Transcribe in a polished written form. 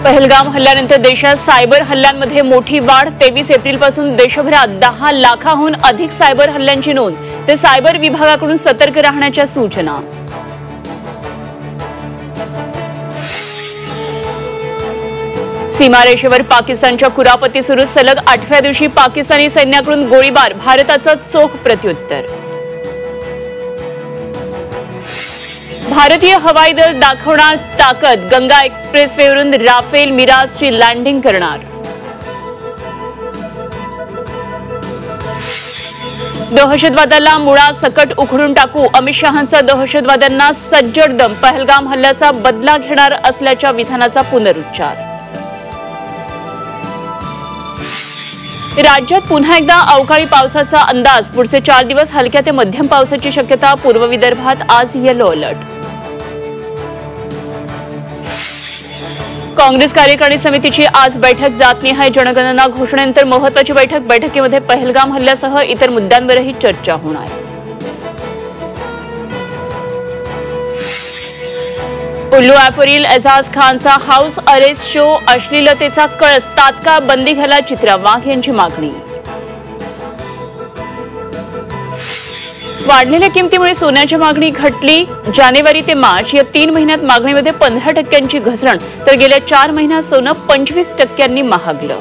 पहलगाम हल्ल्यानंतर देशात सायबर हल्ल्यांमध्ये मोठी वाढ। 23 एप्रिलपासून देशभरात 10 लाखाहून अधिक सायबर हल्ल्यांची नोंद। ते सायबर विभागाकडून सतर्क राहण्याच्या सूचना। सीमारेषेवर पाकिस्तानच्या कुरापती सुरू। सलग 8व्या दिवशी पाकिस्तानी सैन्याकडून गोळीबार। भारताचं चोख प्रत्युत्तर। भारतीय हवाई दल दाखवणार ताकद। गंगा एक्सप्रेसवेवरून राफेल मिराजची लँडिंग करणार। दहशतवादाला मुळासकट उखडून टाकू। अमित शहांचा दहशतवाद्यांना सज्जड दम। पहलगाम हल्ल्याचा बदला घेणार असल्याच्या विधानाचा पुनरुच्चार। राज्यात पुन्हा एकदा अवकाळी पावसाचा अंदाज। पुढचे 4 दिवस हलक्या ते मध्यम पावसाची शक्यता। पूर्व विदर्भात आज येलो अलर्ट। काँग्रेस कार्यकारिणी समितीची आज बैठक। जातनिहाय जनगणना घोषणेनंतर महत्त्वाची बैठक। बैठकीमध्ये पहलगाम हल्ल्यासह इतर मुद्द्यांवरही चर्चा होणार। उल्लू ॲपवरील एजाज खानचा हाऊस अरेस्ट शो। अश्लीलतेचा कळस। तात्काळ बंदी घाला। चित्रा वाघ यांची मागणी। वाढलेल्या किमतीमुळे सोन्याची मागणी घटली। जानेवारी ते मार्च या 3 महिन्यात मागणीमध्ये 15% घसरण। तर गेल्या 4 महिन्यात सोनं 25% महागलं।